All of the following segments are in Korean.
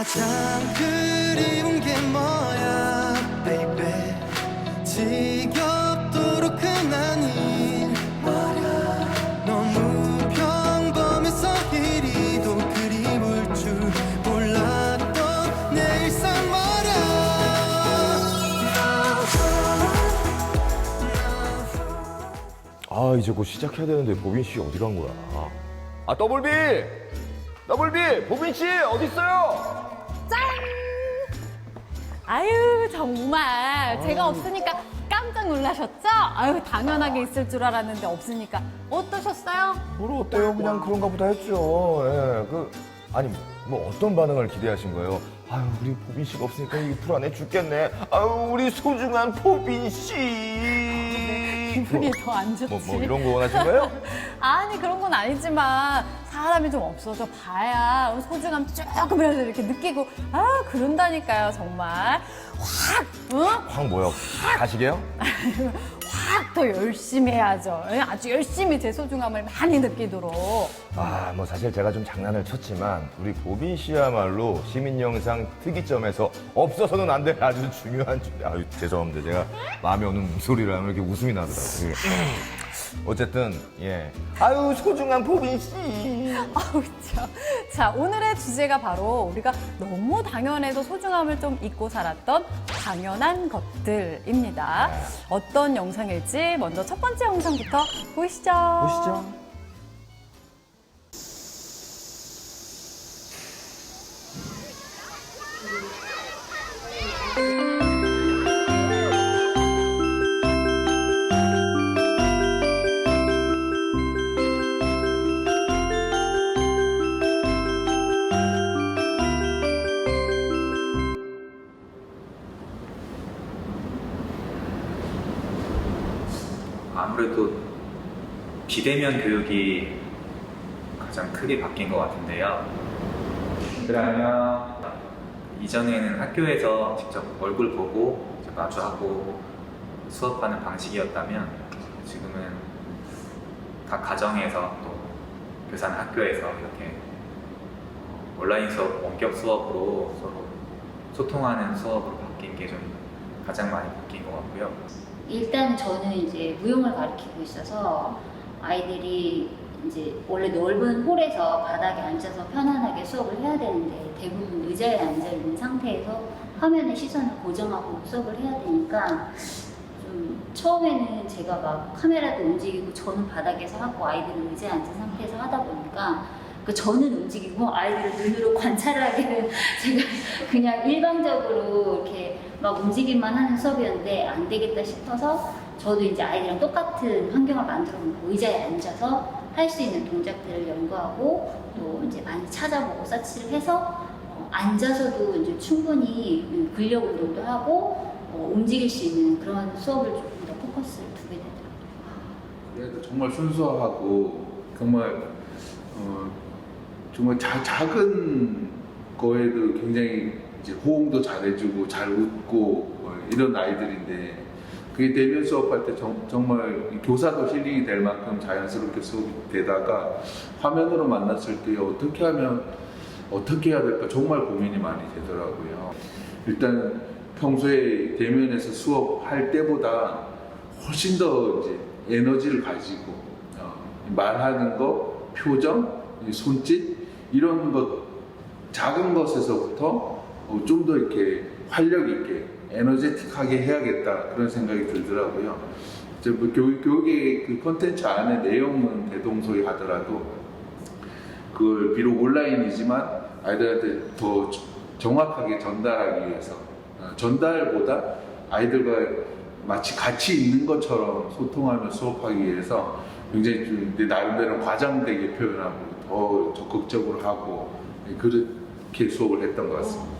가장 그리운 게 뭐야 baby 지겹도록 흔한 일 말야 너무 평범해서 이리도 그리울 줄 몰랐던 내 일상 말야 아 이제 곧 시작해야 되는데 보빈 씨 어디 간 거야? 아 더블비 보빈 씨 어디 있어요? 아유 정말 제가 없으니까 깜짝 놀라셨죠? 아유 당연하게 있을 줄 알았는데 없으니까 어떠셨어요? 뭘 어때요? 그냥 그런가 보다 했죠. 예, 아니 뭐 어떤 반응을 기대하신 거예요? 아유 우리 보빈 씨가 없으니까 이게 불안해 죽겠네. 아유 우리 소중한 보빈 씨. 기분이 더 안 좋지. 뭐 이런 거 원하신 거예요? 아니 그런 건 아니지만 사람이 좀 없어져 봐야 소중함 조금이라도 이렇게 느끼고 아 그런다니까요 정말 확 응? 확 뭐야? 가시게요? 확 더 열심히 해야죠. 아주 열심히 제 소중함을 많이 느끼도록. 아, 뭐 사실 제가 좀 장난을 쳤지만 우리 보빈 씨야말로 시민 영상 특이점에서 없어서는 안 될 아주 중요한 아유 죄송합니다. 제가 마음에 오는 소리를 하면 이렇게 웃음이 나더라고요. 어쨌든 예. 아유 소중한 보빈 씨. 아우 참. 자 오늘의 주제가 바로 우리가 너무 당연해서 소중함을 좀 잊고 살았던 당연한 것들입니다. 어떤 영상일지 먼저 첫 번째 영상부터 보시죠. 보시죠. 아무래도 비대면 교육이 가장 크게 바뀐 것 같은데요. 그러면 이전에는 학교에서 직접 얼굴 보고 마주하고 수업하는 방식이었다면 지금은 각 가정에서 또 교사는 학교에서 이렇게 온라인 수업, 원격 수업으로 서로 소통하는 수업으로 바뀐 게 좀 가장 많이 바뀐 것 같고요. 일단 저는 이제 무용을 가르치고 있어서 아이들이 이제 원래 넓은 홀에서 바닥에 앉아서 편안하게 수업을 해야 되는데 대부분 의자에 앉아 있는 상태에서 화면에 시선을 고정하고 수업을 해야 되니까 좀 처음에는 제가 막 카메라도 움직이고 저는 바닥에서 하고 아이들은 의자에 앉은 상태에서 하다 보니까 그 저는 움직이고 아이들을 눈으로 관찰하기는 제가 그냥 일방적으로 이렇게 막 움직임만 하는 수업이었는데 안 되겠다 싶어서 저도 이제 아이들이랑 똑같은 환경을 만들어 놓고 의자에 앉아서 할 수 있는 동작들을 연구하고 또 이제 많이 찾아보고 서치를 해서 앉아서도 이제 충분히 근력 운동도 하고 움직일 수 있는 그런 수업을 조금 더 포커스를 두게 되더라고요. 그래도 정말 순수하고 정말 정말 작은 거에도 굉장히 이제 호응도 잘해주고 잘 웃고 이런 아이들인데 그게 대면 수업할 때 정말 교사도 힐링이 될 만큼 자연스럽게 수업이 되다가 화면으로 만났을 때 어떻게 하면 어떻게 해야 될까 정말 고민이 많이 되더라고요. 일단 평소에 대면에서 수업할 때보다 훨씬 더 이제 에너지를 가지고 말하는 거, 표정, 손짓 이런 것 작은 것에서부터 좀 더 이렇게 활력 있게 에너제틱하게 해야겠다 그런 생각이 들더라고요. 이제 뭐 교육의 그 콘텐츠 안에 내용은 대동소이하더라도 그걸 비록 온라인이지만 아이들한테 더 정확하게 전달하기 위해서 전달보다 아이들과 마치 같이 있는 것처럼 소통하며 수업하기 위해서 굉장히 좀 내 나름대로 과장되게 표현하고 더 적극적으로 하고 그렇게 수업을 했던 것 같습니다.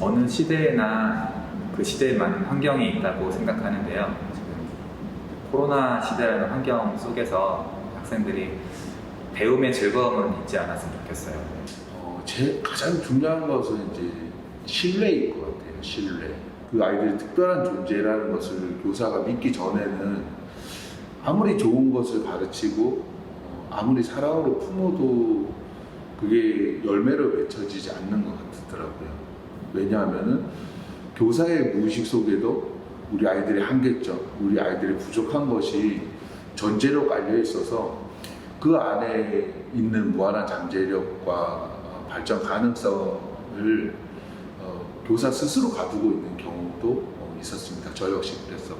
어느 시대에나 그 시대에 맞는 환경이 있다고 생각하는데요. 지금 코로나 시대라는 환경 속에서 학생들이 배움의 즐거움은 잊지 않았으면 좋겠어요. 제일 가장 중요한 것은 이제 신뢰일 것 같아요. 신뢰. 그 아이들이 특별한 존재라는 것을 교사가 믿기 전에는 아무리 좋은 것을 가르치고 아무리 사랑으로 품어도 그 그게 열매로 맺혀지지 않는 것 같더라고요. 왜냐하면은 교사의 무의식 속에도 우리 아이들의 한계점, 우리 아이들의 부족한 것이 전제로 깔려 있어서 그 안에 있는 무한한 잠재력과 발전 가능성을 교사 스스로 가두고 있는 경우도 있었습니다. 저 역시 그랬었고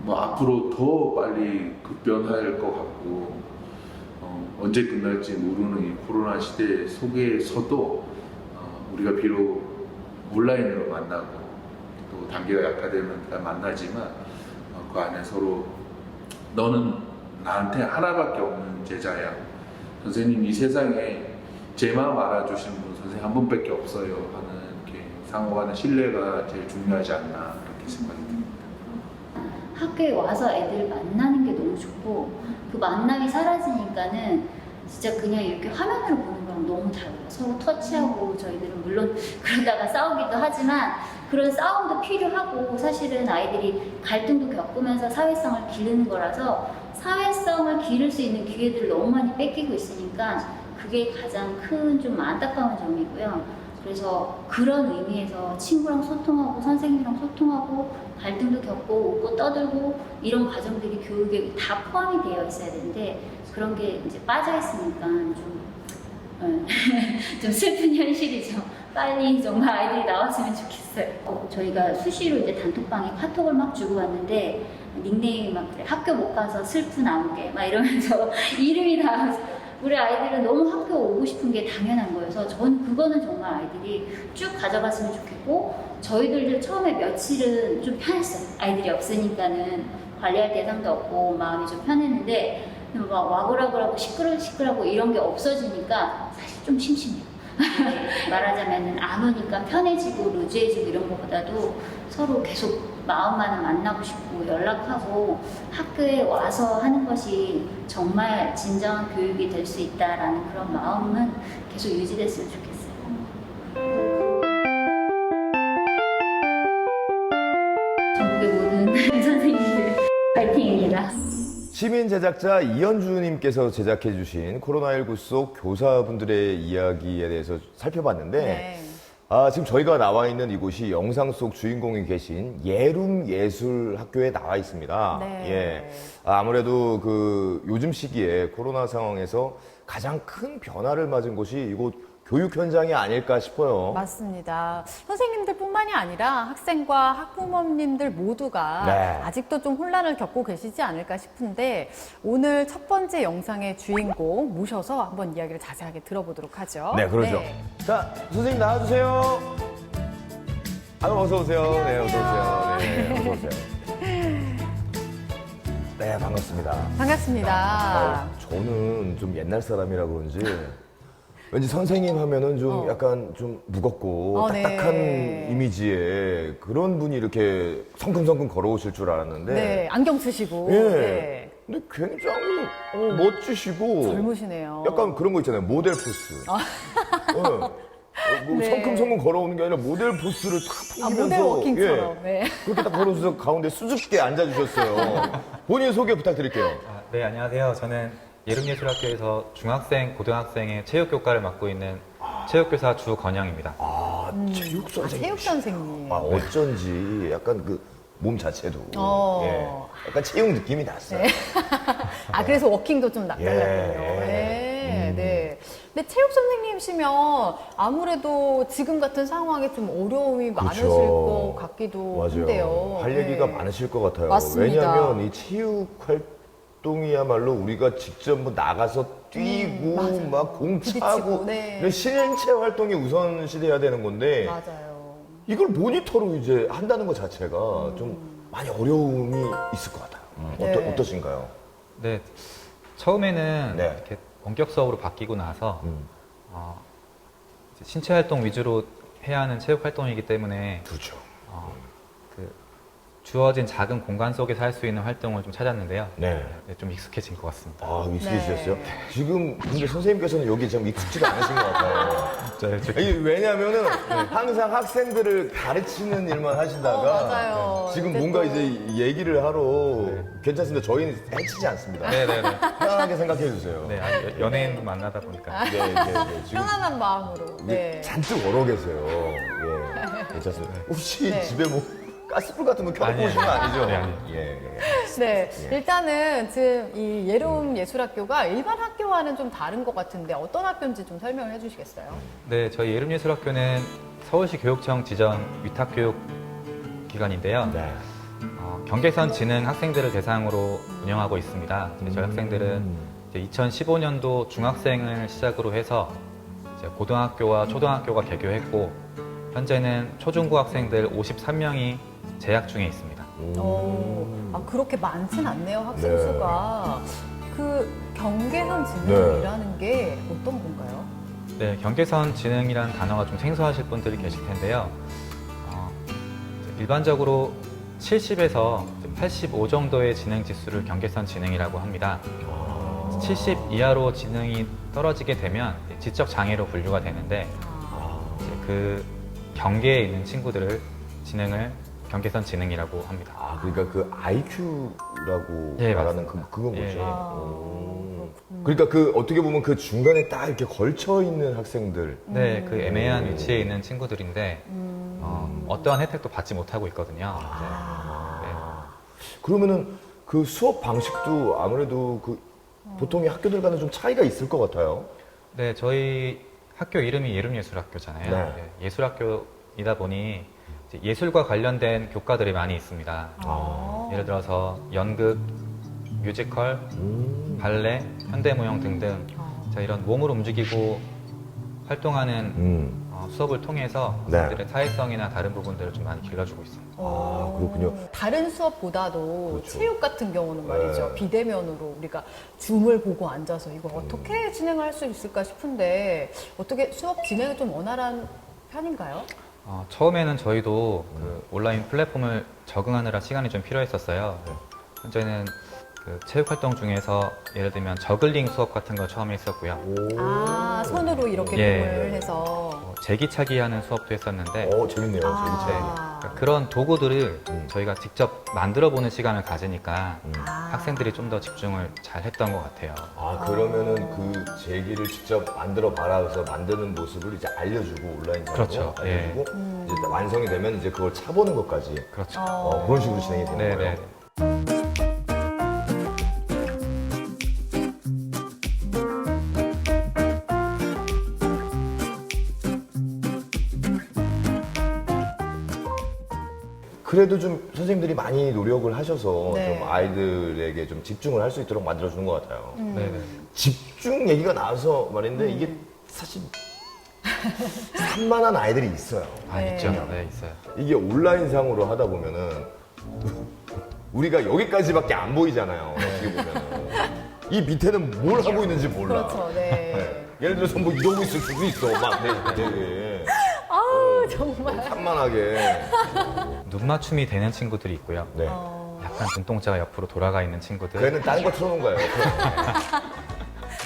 뭐 앞으로 더 빨리 급변할 것 같고 언제 끝날지 모르는 이 코로나 시대 속에서도 우리가 비록 온라인으로 만나고 또 단계가 약화되면 만나지만 그 안에 서로 너는 나한테 하나밖에 없는 제자야. 선생님 이 세상에 제 마음 알아주신 분 선생님 한 분밖에 없어요 하는 이렇게 상호간의 신뢰가 제일 중요하지 않나 그렇게 생각이 듭니다. 학교에 와서 애들 만나는 게 너무 좋고 그 만남이 사라지니까는 진짜 그냥 이렇게 화면으로 보는 거랑 너무 달라요. 서로 터치하고 저희들은 물론 그러다가 싸우기도 하지만 그런 싸움도 필요하고 사실은 아이들이 갈등도 겪으면서 사회성을 기르는 거라서 사회성을 기를 수 있는 기회들을 너무 많이 뺏기고 있으니까 그게 가장 큰 좀 안타까운 점이고요. 그래서 그런 의미에서 친구랑 소통하고 선생님이랑 소통하고 갈등도 겪고 웃고 떠들고 이런 과정들이 교육에 다 포함이 되어 있어야 되는데 그런 게 이제 빠져 있으니까 좀 슬픈 현실이죠. 빨리 정말 아이들이 나왔으면 좋겠어요. 저희가 수시로 이제 단톡방에 카톡을 막 주고 왔는데 닉네임이 막 그래. 학교 못 가서 슬픈 안개 막 이러면서 이름이 다 우리 아이들은 너무 학교 오고 싶은 게 당연한 거여서 저는 그거는 정말 아이들이 쭉 가져갔으면 좋겠고 저희들도 처음에 며칠은 좀 편했어요. 아이들이 없으니까는 관리할 대상도 없고 마음이 좀 편했는데 막 와글와글하고 시끌시끌하고 이런 게 없어지니까 사실 좀 심심해요. 말하자면 안 오니까 편해지고 루즈해지고 이런 것보다도 서로 계속 마음만은 만나고 싶고 연락하고 학교에 와서 하는 것이 정말 진정한 교육이 될 수 있다라는 그런 마음은 계속 유지됐으면 좋겠어요. 전국의 모든 선생님들 파이팅입니다. 시민 제작자 이현주님께서 제작해주신 코로나19 속 교사분들의 이야기에 대해서 살펴봤는데, 네. 지금 저희가 나와 있는 이곳이 영상 속 주인공이 계신 예lum예술학교에 나와 있습니다. 네. 예. 아무래도 그 요즘 시기에 코로나 상황에서 가장 큰 변화를 맞은 곳이 이곳 교육 현장이 아닐까 싶어요. 맞습니다. 선생님들뿐만이 아니라 학생과 학부모님들 모두가 네. 아직도 좀 혼란을 겪고 계시지 않을까 싶은데 오늘 첫 번째 영상의 주인공 모셔서 한번 이야기를 자세하게 들어보도록 하죠. 네, 그러죠. 자, 선생님 나와주세요. 아유, 어서오세요. 네, 어서오세요. 네, 어서오세요. 네, 반갑습니다. 반갑습니다. 저는 좀 옛날 사람이라 그런지 왠지 선생님 하면은 좀 약간 좀 무겁고 딱딱한 네. 이미지에 그런 분이 이렇게 성큼성큼 걸어오실 줄 알았는데 네, 안경 쓰시고. 예. 네. 근데 굉장히 멋지시고 젊으시네요. 약간 그런 거 있잖아요. 모델 포스. 뭐 네. 성큼성큼 걸어오는 게 아니라 모델 포스를 탁 풍기면서 모델 워킹처럼. 네. 그렇게 딱 걸어오셔서 가운데 수줍게 앉아주셨어요. 본인 소개 부탁드릴게요. 네, 안녕하세요. 저는 예lum예술학교에서 중학생, 고등학생의 체육교과를 맡고 있는 체육교사 주건영입니다. 체육 선생님. 체육 선생님. 어쩐지 약간 그 몸 자체도 예, 약간 체육 느낌이 났어요. 네. 그래서 워킹도 좀 낯달랐군요. 예. 네. 네. 근데 체육 선생님이시면 아무래도 지금 같은 상황에 좀 어려움이 많으실 것 같기도 맞아요. 한데요. 할 네. 얘기가 많으실 것 같아요. 맞습니다. 왜냐하면 이 체육 활동이야말로 우리가 직접 뭐 나가서 뛰고 맞아요. 막 공 부딪히고, 차고 네. 이런 신체 활동이 우선시돼야 되는 건데 맞아요. 이걸 모니터로 이제 한다는 것 자체가 좀 많이 어려움이 있을 것 같아요. 네. 어떠신가요? 네, 처음에는 네. 이렇게 원격 수업으로 바뀌고 나서 음. 이제 신체 활동 위주로 해야 하는 체육 활동이기 때문에 그렇죠. 그 주어진 작은 공간 속에서 할 수 있는 활동을 좀 찾았는데요. 네. 네, 좀 익숙해진 것 같습니다. 익숙해지셨어요? 네. 지금 근데 선생님께서는 여기 좀 익숙지가 않으신 것 같아요. 네, 왜냐면은 항상 학생들을 가르치는 일만 하시다가 맞아요. 지금 이제 뭔가 또- 이제 얘기를 하러 괜찮습니다. 저희는 해치지 않습니다. 네네네. 편안하게 생각해 주세요. 네, 아니, 연예인 만나다 보니까. 네, 지금 편안한 마음으로. 네. 잔뜩 얼어 계세요. 예, 괜찮습니다. 혹시 네. 집에 뭐 가스불 같은 거 켜놓고 아니에요. 오신 거 아니죠? 네, 아니에요. 예. 네, 일단은 지금 이 예름 예술학교가 일반 학교와는 좀 다른 것 같은데 어떤 학교인지 좀 설명을 해주시겠어요? 네, 저희 예름예술학교는 서울시 교육청 지정 위탁교육 기관인데요. 네. 경계선 지능 학생들을 대상으로 운영하고 있습니다. 저희 학생들은 이제 2015년도 중학생을 시작으로 해서 이제 고등학교와 초등학교가 개교했고 현재는 초중고 학생들 53명이 재학 중에 있습니다. 그렇게 많진 않네요, 학생 네. 수가. 그 경계선 지능이라는 게 어떤 건가요? 네, 경계선 지능이라는 단어가 좀 생소하실 분들이 계실 텐데요. 일반적으로 70에서 85 정도의 지능 지수를 경계선 지능이라고 합니다. 70 이하로 지능이 떨어지게 되면 지적 장애로 분류가 되는데 이제 그 경계에 있는 친구들을 지능을 경계선 지능이라고 합니다. 아, 그러니까 그 IQ라고 예, 말하는 맞습니다. 그건 예, 뭐죠? 예. 그러니까 그 어떻게 보면 그 중간에 딱 이렇게 걸쳐 있는 학생들. 네, 그 애매한 위치에 있는 친구들인데 어떠한 혜택도 받지 못하고 있거든요. 그러면은 그 수업 방식도 아무래도 그 보통의 학교들 간에 좀 차이가 있을 것 같아요. 네, 저희 학교 이름이 예름예술학교잖아요. 네. 네, 예술학교이다 보니 이제 예술과 관련된 교과들이 많이 있습니다. 예를 들어서 연극, 뮤지컬, 발레, 현대무용 등등 자, 이런 몸을 움직이고 활동하는 수업을 통해서 네. 학생들의 사회성이나 다른 부분들을 좀 많이 길러주고 있습니다. 아, 그렇군요. 다른 수업보다도 그렇죠. 체육 같은 경우는 말이죠. 네. 비대면으로 우리가 줌을 보고 앉아서 이걸 어떻게 진행할 수 있을까 싶은데 어떻게 수업 진행이 좀 원활한 편인가요? 처음에는 저희도 그 온라인 플랫폼을 적응하느라 시간이 좀 필요했었어요. 현재는 그 체육 활동 중에서 예를 들면 저글링 수업 같은 거 처음에 했었고요. 손으로 이렇게 예. 공을 해서. 제기차기 하는 수업도 했었는데 재밌네요. 재밌죠. 그러니까 그런 도구들을 저희가 직접 만들어 보는 시간을 가지니까 학생들이 좀 더 집중을 잘 했던 것 같아요. 그러면은 그 제기를 직접 만들어 봐라서 만드는 모습을 이제 알려주고 온라인상으로 그렇죠. 알려주고 이제 완성이 되면 이제 그걸 차보는 것까지 그렇죠. 그런 식으로 진행이 되는 네, 거예요. 네. 그래도 좀 선생님들이 많이 노력을 하셔서 네. 좀 아이들에게 좀 집중을 할 수 있도록 만들어주는 것 같아요. 네, 네. 집중 얘기가 나와서 말인데 이게 사실 산만한 아이들이 있어요. 네. 있죠. 네, 있어요. 이게 온라인상으로 하다 보면은 우리가 여기까지밖에 안 보이잖아요. 어떻게 보면은 이 밑에는 뭘 하고 있는지 몰라. 그렇죠. 네. 네. 예를 들어서 뭐 이러고 있을 수도 있어. 막 되게 정말. 산만하게. 눈 맞춤이 되는 친구들이 있고요. 네. 약간 눈동자가 옆으로 돌아가 있는 친구들. 그 애는 다른 거 틀어놓은 거예요.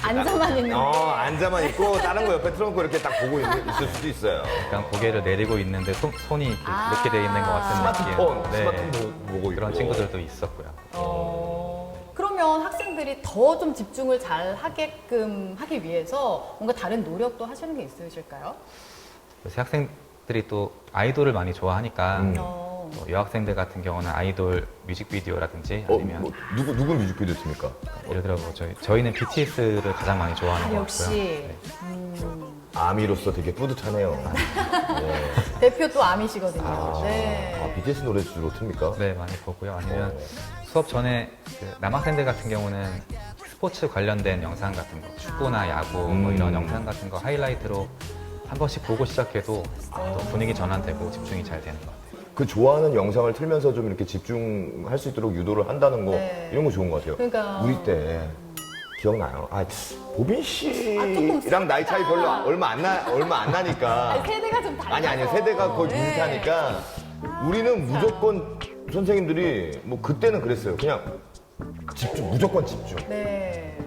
앉아만 있는. 앉아만 있고 다른 거 옆에 틀어놓고 이렇게 딱 보고 있을 수도 있어요. 약간 고개를 내리고 있는데 손이 이렇게 돼 있는 것 같은 스마트폰, 느낌. 스마트폰 보고 그런 있고. 친구들도 있었고요. 그러면 학생들이 더 좀 집중을 잘 하게끔 하기 위해서 뭔가 다른 노력도 하시는 게 있으실까요? 요새 학생들이 또 아이돌을 많이 좋아하니까 뭐 여학생들 같은 경우는 아이돌 뮤직비디오라든지 아니면 뭐, 누구 뮤직비디오 씁니까? 예를 들어 뭐 저희는 BTS를 가장 많이 좋아하는 것 같고요. 역시 아미로서 되게 뿌듯하네요. 대표 또 아미시거든요. 네. BTS 노래 주로 틉니까? 네, 많이 보고요. 아니면 수업 전에 그 남학생들 같은 경우는 스포츠 관련된 영상 같은 거, 축구나 야구 뭐 이런 영상 같은 거 하이라이트로 한 번씩 보고 시작해도 또 분위기 전환되고 집중이 잘 되는 것 같아요. 그 좋아하는 영상을 틀면서 좀 이렇게 집중할 수 있도록 유도를 한다는 거 네. 이런 거 좋은 것 같아요. 그러니까. 우리 때 기억나요? 보빈 조금 씨랑 나이 차이 별로 얼마 안 나니까. 세대가 좀 달라서. 아니 세대가 거의 네. 비슷하니까 우리는 무조건 선생님들이 뭐 그때는 그랬어요. 그냥 집중, 무조건 집중. 네.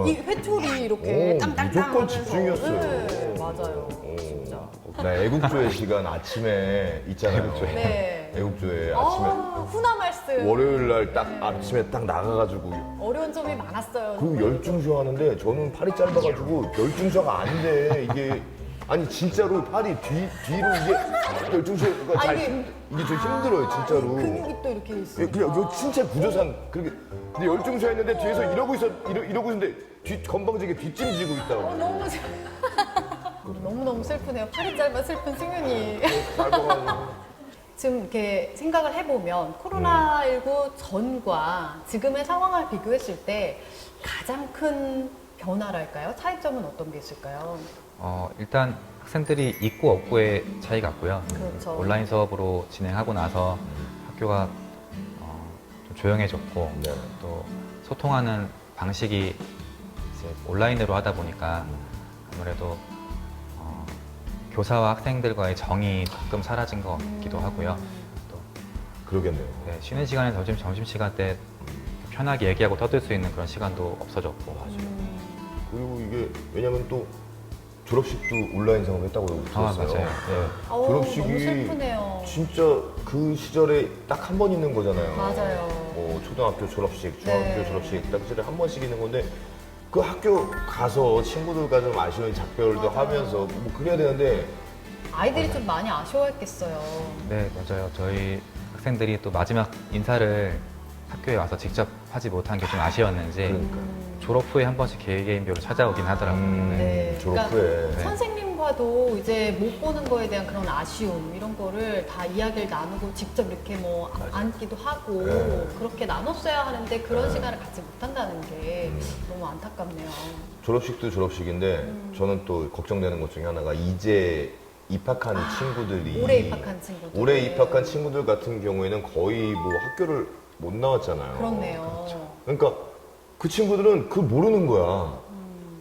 이 회초리 이렇게 오, 땅땅땅 무조건 하면서. 집중이었어요. 네, 맞아요. 진짜. 나 애국조회 시간 아침에 있잖아요. 애국조회. 네. 애국조회 아침에 훈화 말씀. 월요일 날 딱 아침에 딱 나가가지고 어려운 점이 많았어요. 그 열중쇼 하는데 저는 팔이 짧아가지고 열중쇼가 안 돼. 이게 아니 진짜로 팔이 뒤로 이게 열중쇼가 아, 잘 이게- 이게 좀 힘들어요 진짜로. 근육이 또 이렇게 있어요. 그냥 이거 진짜 구조상 그렇게 근데 열중쇼 했는데 뒤에서 이러고 있는데 뒤 건방지게 뒷짐지고 있다고. 너무 너무너무 슬프네요. 팔이 짧아 슬픈 승윤이. 짧아가지고. 지금 이렇게 생각을 해보면 코로나19 전과 지금의 상황을 비교했을 때 가장 큰 변화랄까요? 차이점은 어떤 게 있을까요? 일단 학생들이 있고 없고의 차이 같고요. 그렇죠. 온라인 수업으로 진행하고 나서 학교가 좀 조용해졌고 네. 또 소통하는 방식이 이제 온라인으로 하다 보니까 아무래도 교사와 학생들과의 정이 조금 사라진 것 같기도 하고요. 또 그러겠네요. 네, 쉬는 시간에 점심시간 때 편하게 얘기하고 떠들 수 있는 그런 시간도 없어졌고. 그리고 이게 왜냐면 또 졸업식도 온라인상으로 했다고 들었어요. 맞아요. 네. 어우, 졸업식이 너무 슬프네요. 진짜 그 시절에 딱 한 번 있는 거잖아요. 맞아요. 뭐 초등학교 졸업식, 중학교 네. 졸업식 딱 그 시절에 한 번씩 있는 건데 그 학교 가서 친구들과 좀 아쉬운 작별도 맞아요. 하면서 뭐 그래야 되는데 아이들이 좀 많이 아쉬워했겠어요. 네, 맞아요. 저희 학생들이 또 마지막 인사를 학교에 와서 직접 하지 못한 게 좀 아쉬웠는지 그러니까. 졸업 후에 한 번씩 개개인별로 찾아오긴 하더라고요. 네. 네. 졸업 그러니까 후에 네. 선생님과도 이제 못 보는 거에 대한 그런 아쉬움 이런 거를 다 이야기를 나누고 직접 이렇게 뭐 앉기도 하고 네. 그렇게 나눴어야 하는데 그런 네. 시간을 갖지 못한다는 게 너무 안타깝네요. 졸업식도 졸업식인데 저는 또 걱정되는 것 중에 하나가 이제 입학한 친구들이 올해 입학한 친구들. 올해 입학한 친구들 같은 경우에는 거의 뭐 학교를 못 나왔잖아요. 그렇네요. 그러니까 그 친구들은 그 모르는 거야.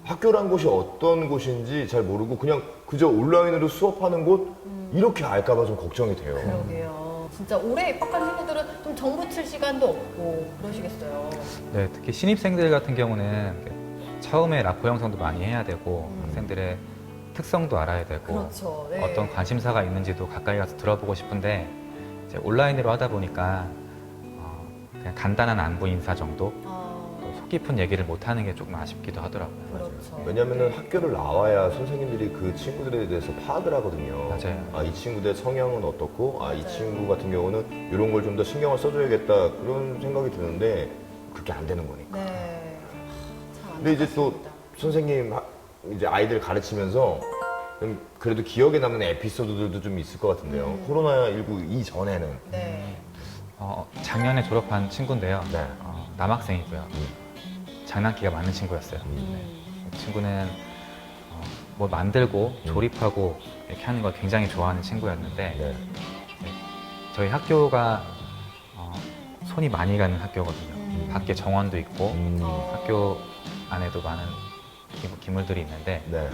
학교란 곳이 어떤 곳인지 잘 모르고 그냥 그저 온라인으로 수업하는 곳 이렇게 알까봐 좀 걱정이 돼요. 그러게요. 진짜 올해 입학한 친구들은 좀 정보 칠 시간도 없고 그러시겠어요. 네, 특히 신입생들 같은 경우는 처음에 라포 형성도 많이 해야 되고 학생들의 특성도 알아야 되고 그렇죠. 네. 어떤 관심사가 있는지도 가까이 가서 들어보고 싶은데 이제 온라인으로 하다 보니까 그냥 간단한 안부 인사 정도 또 속 깊은 얘기를 못 하는 게 조금 아쉽기도 하더라고요. 그렇죠. 왜냐면은 학교를 나와야 선생님들이 그 친구들에 대해서 파악을 하거든요. 맞아요. 아, 이 친구들의 성향은 어떻고, 아, 이 친구 같은 경우는 이런 걸 좀 더 신경을 써줘야겠다. 그런 생각이 드는데, 그게 안 되는 거니까. 네. 참 근데 이제 또 안타깝습니다. 선생님, 이제 아이들 가르치면서 좀 그래도 기억에 남는 에피소드들도 좀 있을 것 같은데요. 코로나19 이전에는. 네. 작년에 졸업한 친구인데요. 네. 남학생이고요. 장난기가 많은 친구였어요. 이 친구는 뭘 만들고 조립하고 이렇게 하는 걸 굉장히 좋아하는 친구였는데 네. 저희 학교가 손이 많이 가는 학교거든요. 밖에 정원도 있고 학교 안에도 많은 기물들이 있는데 네.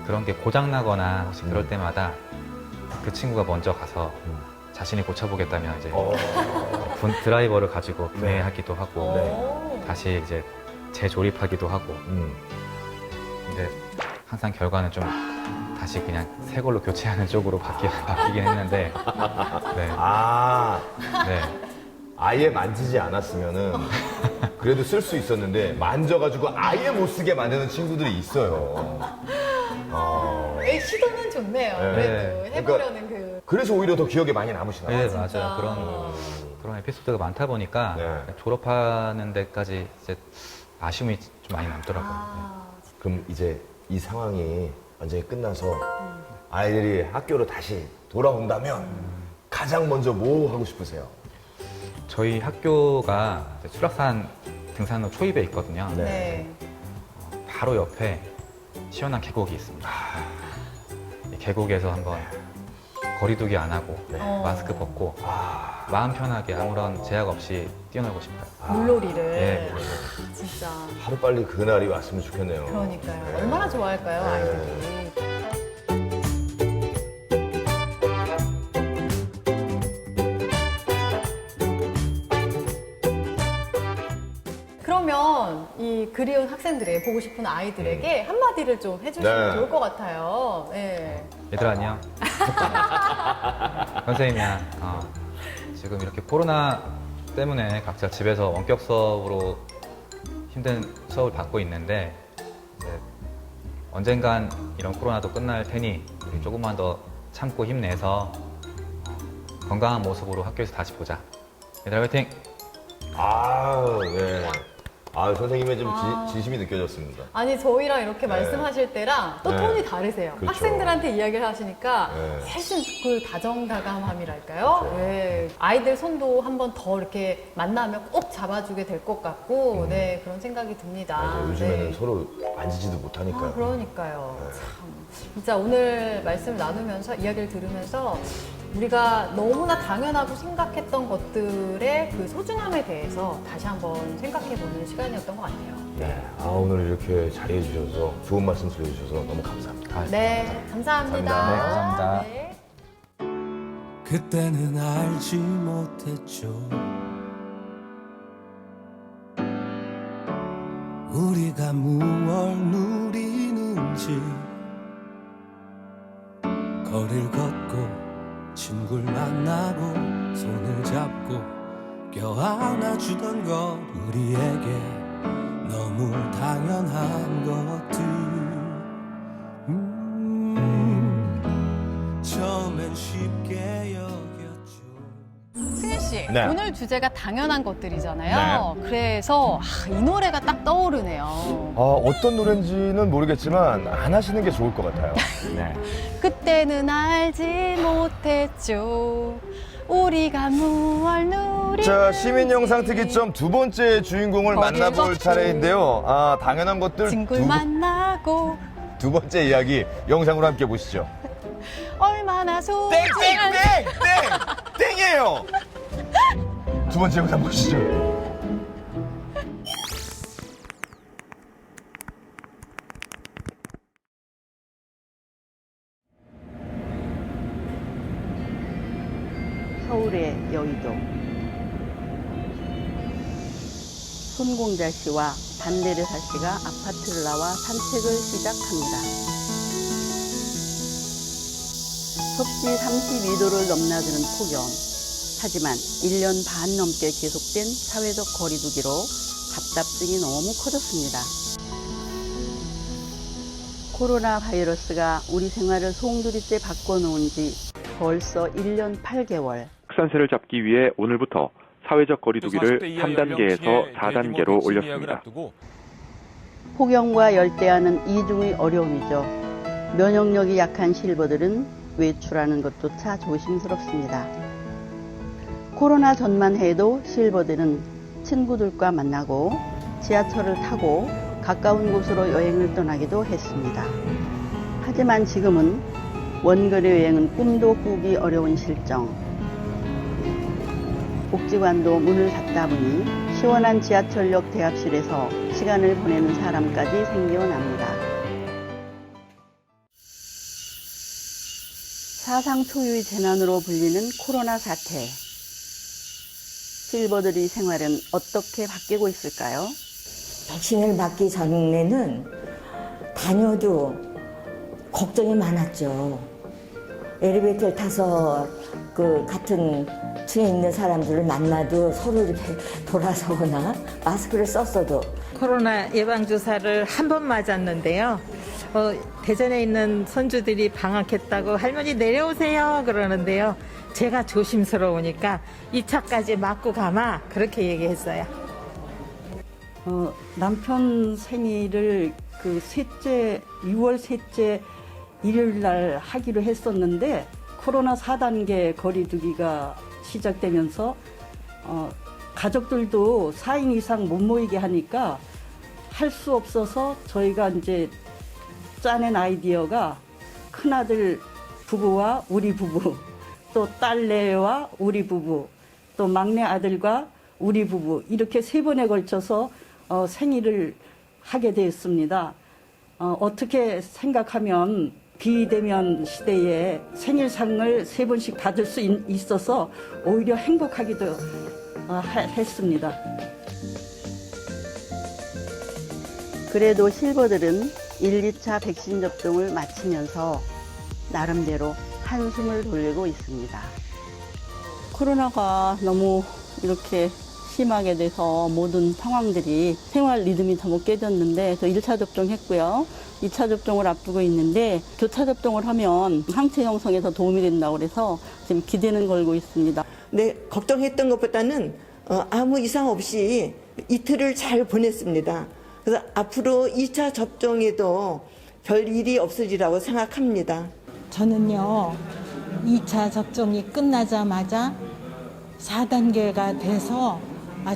그런 게 고장나거나 혹시 그럴 때마다 그 친구가 먼저 가서 자신이 고쳐보겠다면 이제 드라이버를 가지고 분해하기도 하고 네. 다시 이제 재조립하기도 하고 근데 항상 결과는 좀 다시 그냥 새 걸로 교체하는 쪽으로 바뀌긴 했는데 네. 아, 네. 아예 만지지 않았으면은 그래도 쓸 수 있었는데 만져가지고 아예 못 쓰게 만드는 친구들이 있어요. 시도는 좋네요. 네. 그래도 해보려는 그. 그래서 오히려 더 기억에 많이 남으시나 봐요. 네, 진짜. 맞아요. 그런 에피소드가 많다 보니까 네. 졸업하는 데까지 이제 아쉬움이 좀 많이 남더라고요. 그럼 이제 이 상황이 완전히 끝나서 아이들이 학교로 다시 돌아온다면 가장 먼저 뭐 하고 싶으세요? 저희 학교가 이제 수락산 등산로 초입에 있거든요. 네. 네. 바로 옆에 시원한 계곡이 있습니다. 이 계곡에서 한번 거리두기 안 하고 마스크 벗고 마음 편하게 아무런 제약 없이 뛰어놀고 싶어요. 물놀이를. 네. 진짜. 하루빨리 그날이 왔으면 좋겠네요. 그러니까요. 네. 얼마나 좋아할까요, 네. 아이들이. 그러면 이 그리운 학생들의 보고 싶은 아이들에게 한마디를 좀 해주시면 네. 좋을 것 같아요. 네. 얘들아 안녕. 선생님이야. 지금 이렇게 코로나 때문에 각자 집에서 원격 수업으로 힘든 수업을 받고 있는데 이제 언젠간 이런 코로나도 끝날 테니 우리 조금만 더 참고 힘내서 건강한 모습으로 학교에서 다시 보자. 얘들아 화이팅! 네. 선생님의 좀 진심이 느껴졌습니다. 아니 저희랑 이렇게 말씀하실 때랑 또 네. 톤이 다르세요. 그렇죠. 학생들한테 이야기를 하시니까 네. 훨씬 그 다정다감함이랄까요? 네. 아이들 손도 한 번 더 이렇게 만나면 꼭 잡아주게 될 것 같고 네 그런 생각이 듭니다. 맞아요. 요즘에는 네. 서로 만지지도 못하니까요. 그러니까요. 네. 참 진짜 오늘 말씀 나누면서 이야기를 들으면서 우리가 너무나 당연하고 생각했던 것들의 그 소중함에 대해서 다시 한번 생각해보는 시간이었던 것 같아요. 네. 오늘 이렇게 자리해 주셔서 좋은 말씀 들려주셔서 너무 감사합니다. 네, 감사합니다. 감사합니다. 네. 그때는 알지 못했죠. 우리가 무얼 누리는지. 거리를 걷고 친구를 만나고 손을 잡고 껴안아주던 것 우리에게 너무 당연한 것들. 처음엔 쉽게 여겼죠. 승현 씨, 네. 오늘 주제가 당연한 것들이잖아요. 그래서 이 노래가 딱 떠오르네요. 어떤 노래인지는 모르겠지만 안 하시는 게 좋을 것 같아요. 네. 그때는 알지 못했죠. 우리가 무얼 누리. 자, 시민 영상 특이점 두 번째 주인공을 거리를 만나볼 걷고 차례인데요. 당연한 것들 친구를 만나고 두 번째 이야기 영상으로 함께 보시죠. 얼마나 소중한 땡이에요. 두 번째 영상 보시죠. 서울의 여의도. 손공자 씨와 반데르사 씨가 아파트를 나와 산책을 시작합니다. 섭씨 32도를 넘나드는 폭염. 하지만 1년 반 넘게 계속된 사회적 거리두기로 답답증이 너무 커졌습니다. 코로나 바이러스가 우리 생활을 송두리째 바꿔놓은 지 벌써 1년 8개월. 확산세를 잡기 위해 오늘부터 사회적 거리두기를 3단계에서 4단계로 올렸습니다. 폭염과 열대야는 이중의 어려움이죠. 면역력이 약한 실버들은 외출하는 것조차 조심스럽습니다. 코로나 전만 해도 실버들은 친구들과 만나고 지하철을 타고 가까운 곳으로 여행을 떠나기도 했습니다. 하지만 지금은 원거리 여행은 꿈도 꾸기 어려운 실정. 복지관도 문을 닫다 보니 시원한 지하철역 대합실에서 시간을 보내는 사람까지 생겨납니다. 사상 초유의 재난으로 불리는 코로나 사태. 실버들의 생활은 어떻게 바뀌고 있을까요? 백신을 맞기 전에는 다녀도 걱정이 많았죠. 엘리베이터를 타서 그 같은 층에 있는 사람들을 만나도 서로 이렇게 돌아서거나 마스크를 썼어도. 코로나 예방주사를 한 번 맞았는데요. 대전에 있는 손주들이 방학했다고 할머니 내려오세요 그러는데요. 제가 조심스러우니까 2차까지 맞고 가마 그렇게 얘기했어요. 남편 생일을 그 셋째 6월 셋째 일요일 날 하기로 했었는데 코로나 4단계 거리두기가 시작되면서 가족들도 4인 이상 못 모이게 하니까 할 수 없어서 저희가 이제 짜낸 아이디어가 큰아들 부부와 우리 부부, 또 딸내와 우리 부부, 또 막내 아들과 우리 부부 이렇게 3번에 걸쳐서 생일을 하게 되었습니다. 어떻게 생각하면 비대면 시대에 생일상을 3번씩 받을 수 있어서 오히려 행복하기도 했습니다. 그래도 실버들은 1, 2차 백신 접종을 마치면서 나름대로 한숨을 돌리고 있습니다. 코로나가 너무 이렇게 심하게 돼서 모든 상황들이 생활 리듬이 너무 깨졌는데 저 1차 접종했고요. 2차 접종을 앞두고 있는데 교차 접종을 하면 항체 형성에 더 도움이 된다고 그래서 지금 기대는 걸고 있습니다. 네, 걱정했던 것보다는 아무 이상 없이 이틀을 잘 보냈습니다. 그래서 앞으로 2차 접종에도 별 일이 없으리라고 생각합니다. 저는요, 2차 접종이 끝나자마자 4단계가 돼서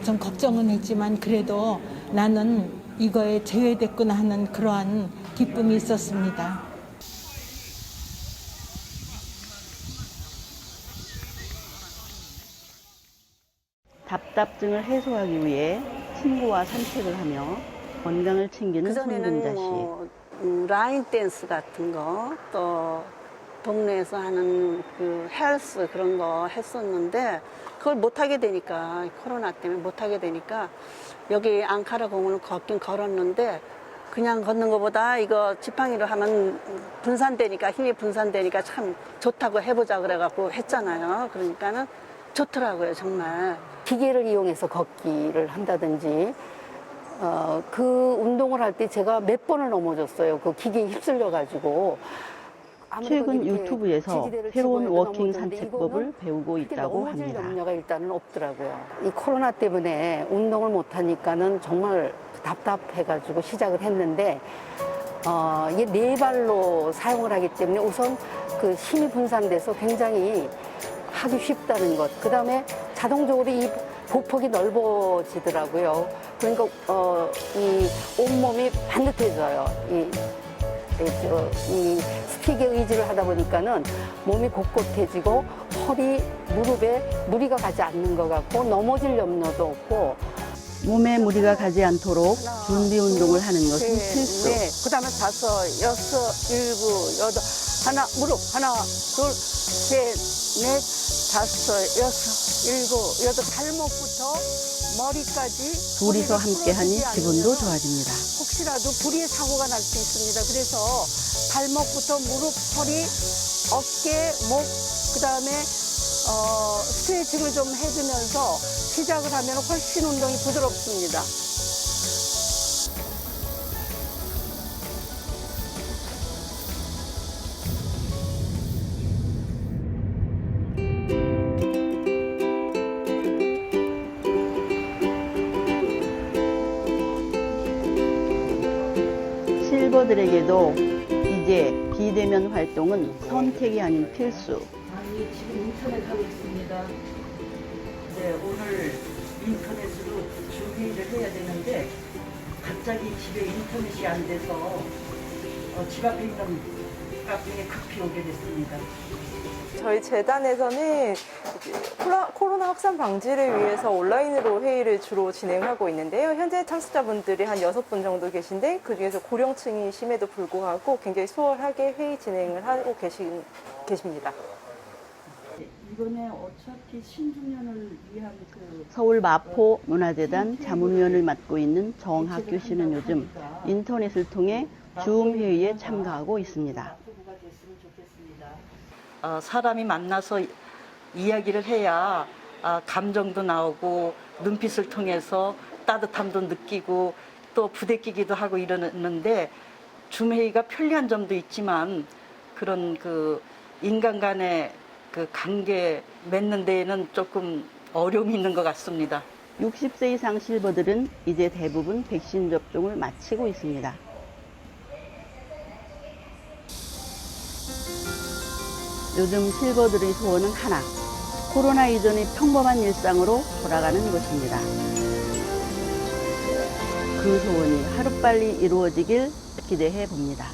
좀 걱정은 했지만 그래도 나는 이거에 제외됐구나 하는 그러한 기쁨이 있었습니다. 답답증을 해소하기 위해 친구와 산책을 하며 건강을 챙기는 손금자 씨. 라인 댄스 같은 거, 또 동네에서 하는 그 헬스 그런 거 했었는데 그걸 못하게 되니까, 코로나 때문에 못하게 되니까 여기 앙카라 공원을 걷긴 걸었는데 그냥 걷는 것보다 이거 지팡이로 하면 분산되니까, 힘이 분산되니까 참 좋다고 해보자 그래갖고 했잖아요. 그러니까는 좋더라고요, 정말. 기계를 이용해서 걷기를 한다든지 그 운동을 할 때 제가 몇 번을 넘어졌어요. 그 기계에 휩쓸려가지고. 최근 유튜브에서 새로운 워킹 산책법을 배우고 있다고 넘어질 합니다. 염려가 일단은 없더라고요. 이 코로나 때문에 운동을 못하니까는 정말 답답해가지고 시작을 했는데 이게 네 발로 사용을 하기 때문에 우선 그 힘이 분산돼서 굉장히 하기 쉽다는 것. 그 다음에 자동적으로 이 보폭이 넓어지더라고요. 그러니까 이 온몸이 반듯해져요. 이 스틱에 의지를 하다 보니까는 몸이 곳곳해지고 허리, 무릎에 무리가 가지 않는 것 같고 넘어질 염려도 없고. 몸에 무리가 가지 않도록 준비 운동을 하는 것은 필수. 네, 그 다음에 5, 6, 7, 8, 하나, 무릎, 하나, 둘, 셋, 넷, 5, 6, 7, 8, 발목부터 머리까지. 둘이서 함께하니 기분도 좋아집니다. 혹시라도 불의의 사고가 날 수 있습니다. 그래서 발목부터 무릎, 허리, 어깨, 목, 그 다음에 스트레칭을 좀 해주면서 시작을 하면 훨씬 운동이 부드럽습니다. 실버들에게도 이제 비대면 활동은 선택이 아닌 필수. 지금 인터넷 하고 있습니다. 네, 오늘 인터넷으로 준비를 해야 되는데 갑자기 집에 인터넷이 안 돼서 집 앞에 있는 카페에 급히 오게 됐습니다. 저희 재단에서는 코로나 확산 방지를 위해서 온라인으로 회의를 주로 진행하고 있는데요. 현재 참석자분들이 한 6분 정도 계신데 그중에서 고령층이 심에도 불구하고 굉장히 수월하게 회의 진행을 하고 계십니다. 이번에 어차피 신중년을 위한 서울 마포 문화재단 자문위원을 맡고 있는 정학규 씨는 요즘 인터넷을 통해 줌 회의에 참가하고 있습니다. 사람이 만나서 이야기를 해야 감정도 나오고 눈빛을 통해서 따뜻함도 느끼고 또 부대끼기도 하고 이러는데 줌 회의가 편리한 점도 있지만 그런 그 인간 간의 그 관계 맺는 데에는 조금 어려움이 있는 것 같습니다. 60세 이상 실버들은 이제 대부분 백신 접종을 마치고 있습니다. 요즘 실버들의 소원은 하나, 코로나 이전의 평범한 일상으로 돌아가는 것입니다. 그 소원이 하루빨리 이루어지길 기대해 봅니다.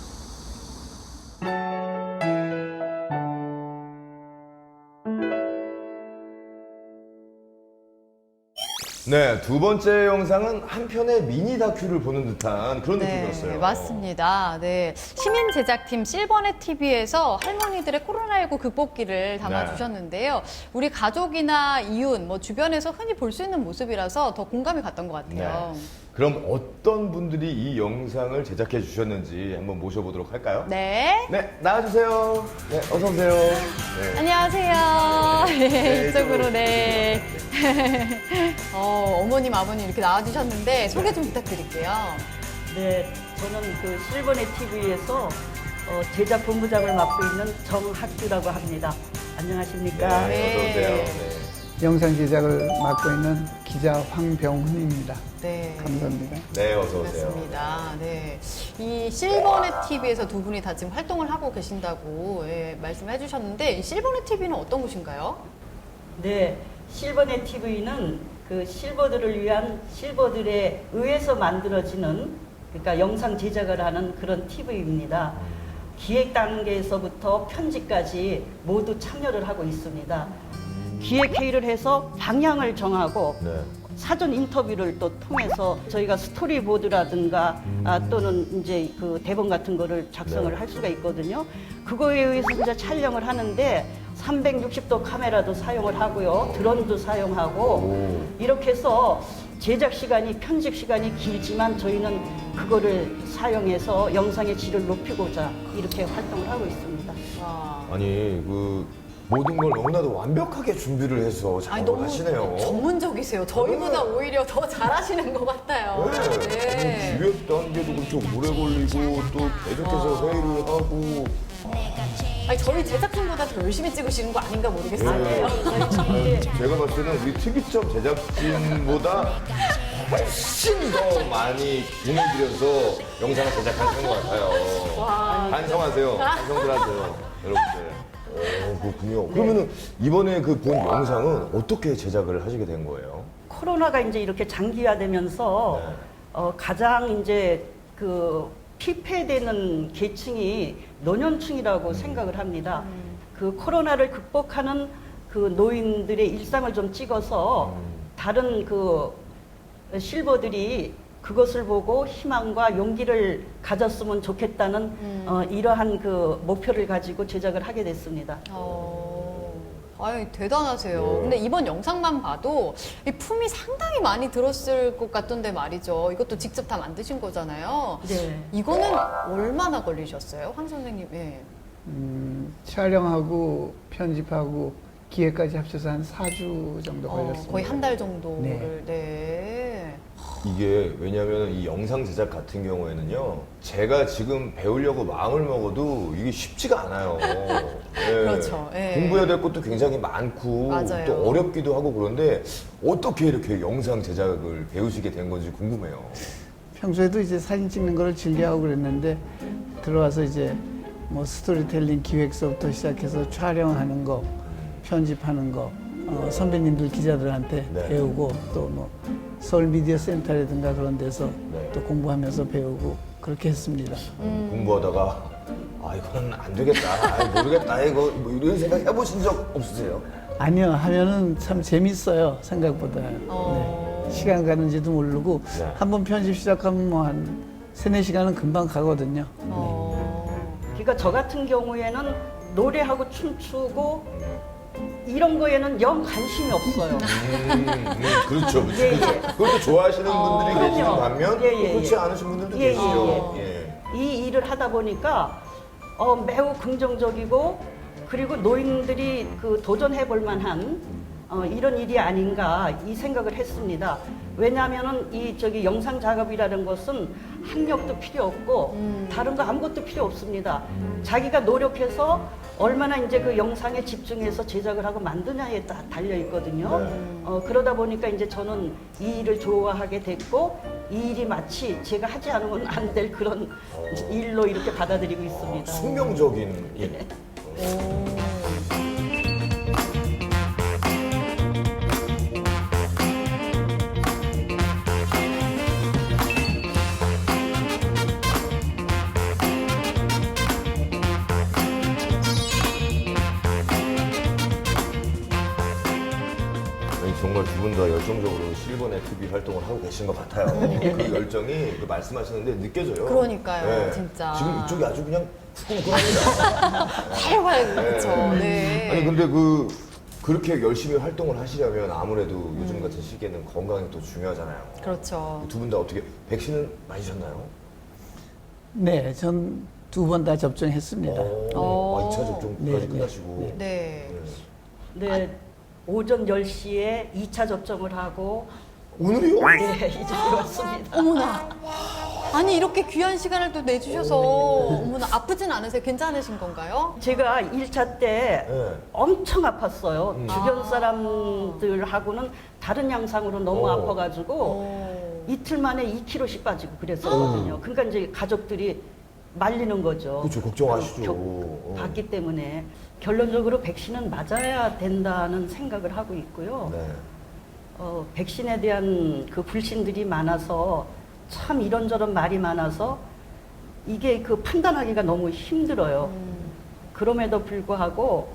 네, 두 번째 영상은 한 편의 미니 다큐를 보는 듯한 그런 느낌이었어요. 맞습니다. 네. 시민 제작팀 실버넷 TV에서 할머니들의 코로나19 극복기를 담아주셨는데요. 우리 가족이나 이웃, 뭐 주변에서 흔히 볼 수 있는 모습이라서 더 공감이 갔던 것 같아요. 네. 그럼 어떤 분들이 이 영상을 제작해 주셨는지 한번 모셔보도록 할까요? 네. 네, 나와주세요. 네, 어서 오세요. 네. 안녕하세요. 네, 이쪽으로, 네. 어머님, 아버님 이렇게 나와주셨는데 소개 좀 부탁드릴게요. 네, 저는 그 실버넷 TV에서 제작 본부장을 맡고 있는 정학규라고 합니다. 안녕하십니까? 네, 어서 오세요. 네. 영상 제작을 맡고 있는 기자 황병훈입니다. 네. 감사합니다. 네, 어서 오세요. 반갑습니다. 네. 이 실버넷 TV에서 두 분이 다 지금 활동을 하고 계신다고 말씀해 주셨는데, 이 실버넷 TV는 어떤 곳인가요? 네, 실버넷 TV는 그 실버들을 위한 실버들에 의해서 만들어지는, 그러니까 영상 제작을 하는 그런 TV입니다. 기획 단계에서부터 편집까지 모두 참여를 하고 있습니다. 기획회의를 해서 방향을 정하고 사전 인터뷰를 또 통해서 저희가 스토리보드라든가 또는 이제 그 대본 같은 거를 작성을 할 수가 있거든요. 그거에 의해서 이제 촬영을 하는데 360도 카메라도 사용을 하고요. 드론도 사용하고 이렇게 해서 제작 시간이, 편집 시간이 길지만 저희는 그거를 사용해서 영상의 질을 높이고자 이렇게 활동을 하고 있습니다. 아니, 모든 걸 너무나도 완벽하게 준비를 해서 작업을 하시네요. 전문적이세요. 저희보다 오히려 더 잘하시는 것 같아요. 네. 기획 단계도 그렇게 오래 걸리고 또 계속해서 회의를 하고. 아니, 저희 제작진보다 더 열심히 찍으시는 거 아닌가 모르겠어요. 아니, 제가 봤을 때는 우리 특이점 제작진보다 훨씬 더 많이 돈을 들여서 영상을 제작하는 것 같아요. 반성하세요. 반성들 하세요, 여러분들. 그렇군요. 그러면은 이번에 그 본 영상은 어떻게 제작을 하시게 된 거예요? 코로나가 이제 이렇게 장기화되면서 가장 이제 그 피폐되는 계층이 노년층이라고 생각을 합니다. 그 코로나를 극복하는 그 노인들의 일상을 좀 찍어서 다른 그 실버들이 그것을 보고 희망과 용기를 가졌으면 좋겠다는 이러한 그 목표를 가지고 제작을 하게 됐습니다. 아유, 대단하세요. 근데 이번 영상만 봐도 이 품이 상당히 많이 들었을 것 같던데 말이죠. 이것도 직접 다 만드신 거잖아요. 네. 이거는 얼마나 걸리셨어요? 황 선생님. 예. 촬영하고 편집하고 기획까지 합쳐서 한 4주 정도 걸렸습니다. 거의 한 달 정도를. 네. 네. 이게 왜냐하면 이 영상 제작 같은 경우에는요, 제가 지금 배우려고 마음을 먹어도 이게 쉽지가 않아요. 예. 그렇죠. 예. 공부해야 될 것도 굉장히 많고 맞아요. 또 어렵기도 하고 그런데 어떻게 이렇게 영상 제작을 배우시게 된 건지 궁금해요. 평소에도 이제 사진 찍는 걸 즐겨하고 그랬는데 들어와서 이제 뭐 스토리텔링 기획서부터 시작해서 촬영하는 거, 편집하는 거, 선배님들 기자들한테 배우고 또 뭐 서울 미디어 센터라든가 그런 데서 또 공부하면서 배우고 그렇게 했습니다. 공부하다가 이거는 안 되겠다, 모르겠다, 이거 뭐 이런 생각 해보신 적 없으세요? 아니요, 하면은 참 재밌어요, 생각보다. 네. 시간 가는지도 모르고 한번 편집 시작하면 뭐 한 3-4시간은 금방 가거든요. 그러니까 저 같은 경우에는 노래하고 춤추고 이런 거에는 영 관심이 없어요. 그렇죠. 그것도 좋아하시는 분들이 계시는 반면 그렇지 않으신 분들도 계시죠. 이 일을 하다 보니까 매우 긍정적이고 그리고 노인들이 그 도전해 볼 만한 이런 일이 아닌가 이 생각을 했습니다. 왜냐하면은 이 영상 작업이라는 것은 학력도 필요 없고 다른 거 아무것도 필요 없습니다. 자기가 노력해서 얼마나 이제 그 영상에 집중해서 제작을 하고 만드냐에 달려 있거든요. 그러다 보니까 이제 저는 이 일을 좋아하게 됐고 이 일이 마치 제가 하지 않으면 안 될 그런 일로 이렇게 받아들이고 있습니다. 숙명적인 일. 정말 정말 두 분 다 열정적으로 실버넷 TV 활동을 하고 계신 것 같아요. 그 열정이 그 말씀하시는데 느껴져요. 그러니까요, 진짜. 지금 이쪽이 아주 그냥 후끈후끈합니다. 활활 그렇죠. 네. 아니 근데 그렇게 열심히 활동을 하시려면 아무래도 요즘 같은 시기에는 건강이 또 중요하잖아요. 그렇죠. 두 분 다 어떻게 백신은 맞으셨나요? 네, 전 2번 다 접종했습니다. 2차 접종까지 네, 끝나시고. 네. 네, 오전 10시에 2차 접종을 하고 오늘이요? 네, 이제 왔습니다. 어머나. 아니 이렇게 귀한 시간을 또 내주셔서 어머나 아프진 않으세요? 괜찮으신 건가요? 제가 1차 때 네. 엄청 아팠어요. 주변 사람들하고는 다른 양상으로 너무 아파가지고 이틀 만에 2kg씩 빠지고 그랬었거든요. 그러니까 이제 가족들이 말리는 거죠. 그렇죠, 걱정하시죠. 봤기 때문에 결론적으로 백신은 맞아야 된다는 생각을 하고 있고요. 네. 백신에 대한 그 불신들이 많아서 참 이런저런 말이 많아서 이게 그 판단하기가 너무 힘들어요. 그럼에도 불구하고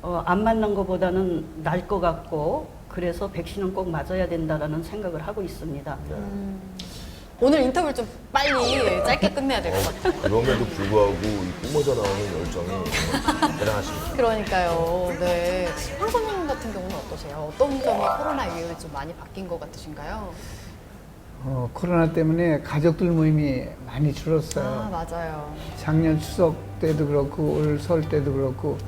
안 맞는 것보다는 나을 것 같고 그래서 백신은 꼭 맞아야 된다라는 생각을 하고 있습니다. 오늘 인터뷰를 좀 빨리 짧게 끝내야 될 것 같아요. 그럼에도 불구하고 이 뿜어져 나오는 열정이 정말 대단하십니다. 그러니까요. 네. 황 선생님 같은 경우는 어떠세요? 어떤 점이 코로나 이후에 좀 많이 바뀐 것 같으신가요? 코로나 때문에 가족들 모임이 많이 줄었어요. 아, 맞아요. 작년 추석 때도 그렇고 올 설 때도 그렇고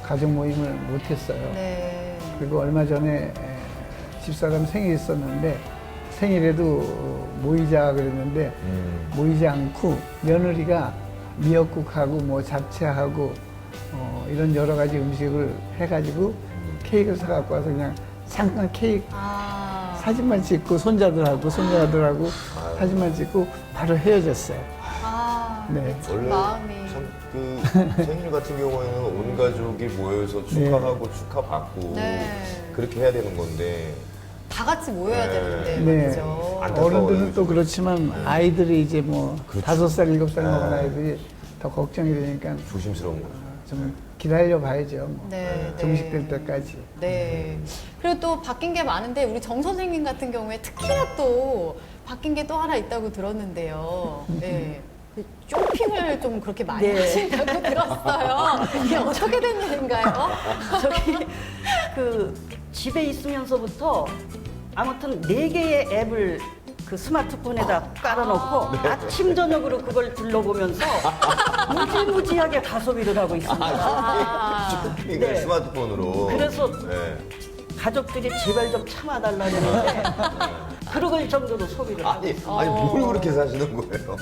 가족 모임을 못했어요. 네. 그리고 얼마 전에 집사람 생일이 있었는데 생일에도 모이자 그랬는데 모이지 않고 며느리가 미역국하고 뭐 잡채하고 이런 여러 가지 음식을 해가지고 케이크를 사갖고 와서 그냥 잠깐 케이크 사진만 찍고 손자들하고 사진만 찍고 바로 헤어졌어요. 네. 참 원래 마음이. 참 그 생일 같은 경우에는 온 가족이 모여서 축하하고 축하받고 그렇게 해야 되는 건데 다 같이 모여야 되는데 네. 말이죠. 어른들은 또 그렇지만 아이들이 이제 뭐 5살, 7살 먹은 아이들이 더 걱정이 되니까 조심스러운 거죠. 좀 기다려 봐야죠. 뭐. 네, 정식될 때까지. 네. 그리고 또 바뀐 게 많은데 우리 정 선생님 같은 경우에 특히나 또 바뀐 게 또 하나 있다고 들었는데요. 네. 쇼핑을 좀 그렇게 많이 네. 하신다고 들었어요. 이게 어떻게 된 일인가요? 저기 그 집에 있으면서부터 아무튼 4개의 앱을 그 스마트폰에다 깔아놓고 아침 저녁으로 그걸 둘러보면서 무지무지하게 가소비를 하고 있습니다. 쇼핑을 네. 스마트폰으로. 그래서 네. 가족들이 제발 좀 참아달라는데 그럴 정도로 소비를 하고 있습니다. 아니 뭘 그렇게 사시는 거예요?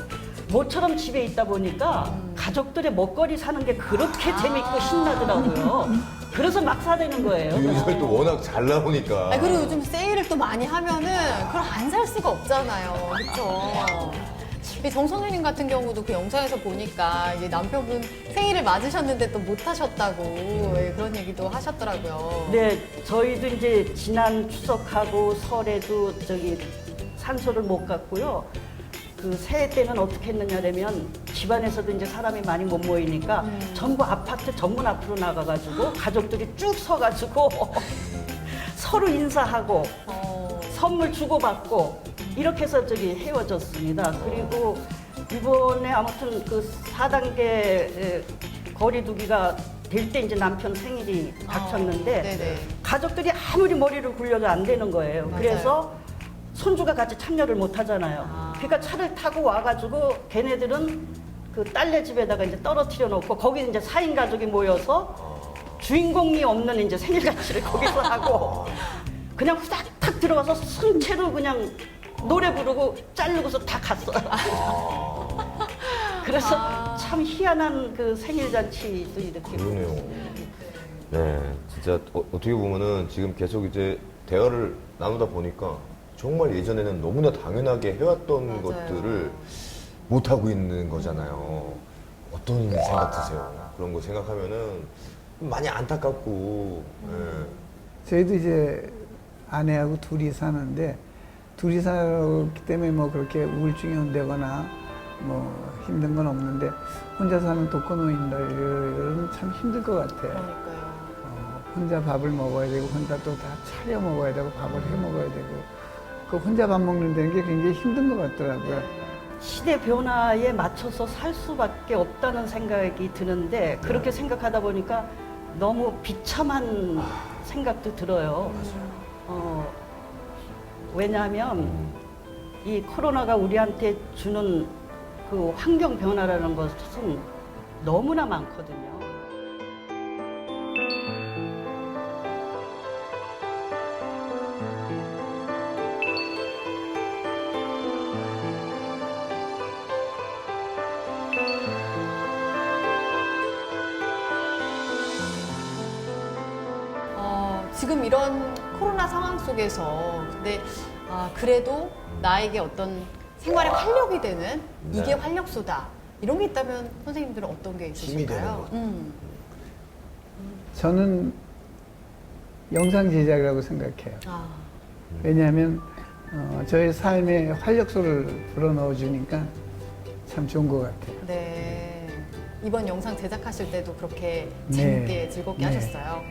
모처럼 집에 있다 보니까 가족들의 먹거리 사는 게 그렇게 재밌고 신나더라고요. 그래서 막 사대는 거예요. 요즘 또 워낙 잘 나오니까. 아니, 그리고 요즘 세일을 또 많이 하면은 그걸 안 살 수가 없잖아요. 그렇죠? 정 선생님 같은 경우도 그 영상에서 보니까 이제 남편분 생일을 맞으셨는데 또 못 하셨다고 그런 얘기도 하셨더라고요. 네, 저희도 이제 지난 추석하고 설에도 저기 산소를 못 갔고요. 그 새해 때는 어떻게 했느냐면 집안에서도 이제 사람이 많이 못 모이니까 전부 아파트 정문 앞으로 나가가지고 가족들이 쭉 서가지고 서로 인사하고 선물 주고받고 이렇게 해서 저기 헤어졌습니다. 그리고 이번에 아무튼 그 4단계 거리두기가 될 때 이제 남편 생일이 닥쳤는데 가족들이 아무리 머리를 굴려도 안 되는 거예요. 맞아요. 그래서 손주가 같이 참여를 못 하잖아요. 그러니까 차를 타고 와가지고 걔네들은 그 딸네 집에다가 이제 떨어뜨려 놓고 거기 이제 4인 가족이 모여서 주인공이 없는 이제 생일잔치를 거기서 하고 그냥 후닥탁 들어가서 순채로 그냥 노래 부르고 자르고서 다 갔어요. 그래서 참 희한한 그 생일잔치도 이렇게. 그러네요. 네, 진짜 어떻게 보면은 지금 계속 이제 대화를 나누다 보니까 정말 예전에는 너무나 당연하게 해왔던 것들을 못하고 있는 거잖아요. 어떤 생각 드세요? 그런 거 생각하면은 많이 안타깝고. 저희도 이제 아내하고 둘이 사는데 둘이 살기 때문에 뭐 그렇게 우울증이 온다거나 뭐 힘든 건 없는데 혼자 사는 독거노인들은 참 힘들 것 같아요. 혼자 밥을 먹어야 되고 혼자 또 다 차려 먹어야 되고 밥을 해 먹어야 되고 그 혼자 밥 먹는다는 게 굉장히 힘든 것 같더라고요. 시대 변화에 맞춰서 살 수밖에 없다는 생각이 드는데 그렇게 생각하다 보니까 너무 비참한 생각도 들어요. 왜냐하면 이 코로나가 우리한테 주는 그 환경 변화라는 것은 너무나 많거든요. 지금 이런 코로나 상황 속에서 근데 그래도 나에게 어떤 생활에 활력이 되는 이게 활력소다 이런 게 있다면 선생님들은 어떤 게 있으실까요? 저는 영상 제작이라고 생각해요. 왜냐하면 저의 삶에 활력소를 불어넣어 주니까 참 좋은 것 같아요. 네. 이번 영상 제작하실 때도 그렇게 재밌게 즐겁게 하셨어요?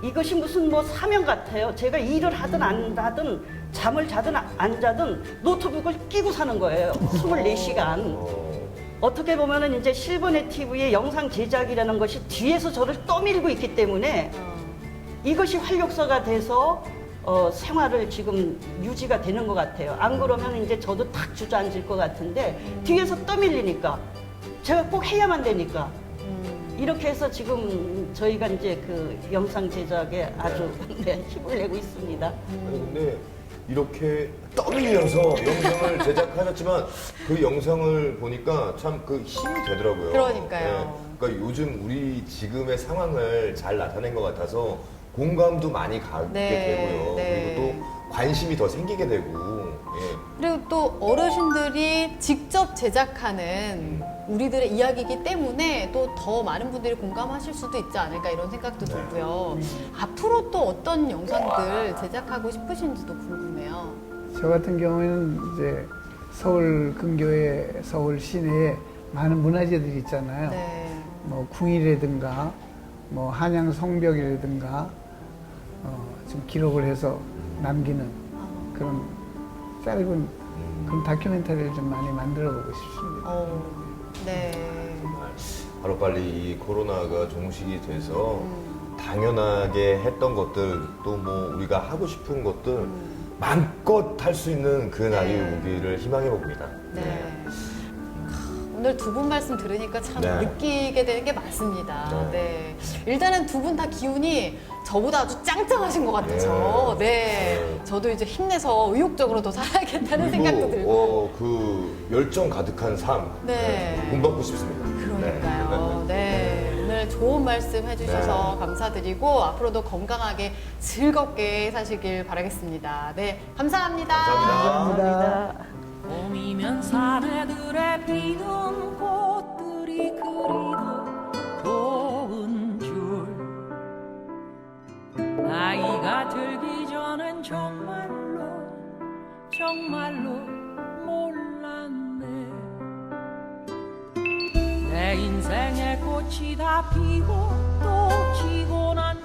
이것이 무슨 뭐 사명 같아요. 제가 일을 하든 안 하든 잠을 자든 안 자든 노트북을 끼고 사는 거예요. 24시간. 어떻게 보면은 이제 실버넷 TV의 영상 제작이라는 것이 뒤에서 저를 떠밀고 있기 때문에 이것이 활력소가 돼서 생활을 지금 유지가 되는 것 같아요. 안 그러면 이제 저도 탁 주저앉을 것 같은데 뒤에서 떠밀리니까 제가 꼭 해야만 되니까 이렇게 해서 지금 저희가 이제 그 영상 제작에 아주 힘을 내고 있습니다. 아니 근데 이렇게 떠밀려서 영상을 제작하셨지만 그 영상을 보니까 참 그 힘이 되더라고요. 그러니까요. 그러니까 요즘 우리 지금의 상황을 잘 나타낸 것 같아서 공감도 많이 가게 되고요. 그리고 또 관심이 더 생기게 되고. 그리고 또 어르신들이 직접 제작하는 우리들의 이야기이기 때문에 또 더 많은 분들이 공감하실 수도 있지 않을까 이런 생각도 들고요. 앞으로 또 어떤 영상들 제작하고 싶으신지도 궁금해요. 저 같은 경우에는 이제 서울 근교에 서울 시내에 많은 문화재들이 있잖아요. 뭐 궁이라든가 뭐 한양 성벽이라든가 좀 기록을 해서 남기는 그런 짧은 그런 다큐멘터리를 좀 많이 만들어 보고 싶습니다. 네. 하루빨리 이 코로나가 종식이 돼서 당연하게 했던 것들 또 뭐 우리가 하고 싶은 것들 마음껏 할 수 있는 그 날이 오기를 희망해 봅니다. 오늘 두 분 말씀 들으니까 참 네. 느끼게 되는 게 맞습니다. 네. 일단은 두 분 다 기운이 저보다 아주 짱짱하신 것 같아요. 네. 저도 이제 힘내서 의욕적으로 더 살아야겠다는 생각도 들고. 그 열정 가득한 삶. 네. 본받고 싶습니다. 그러니까요. 네. 오늘 좋은 말씀 해주셔서 감사드리고 앞으로도 건강하게 즐겁게 사시길 바라겠습니다. 네. 감사합니다. 감사합니다. 봄이면 사내들의 피던 꽃들이 그리도 고운 줄 나이가 들기 전엔 정말로 몰랐네 내 인생의 꽃이 다 피고 또 지고 난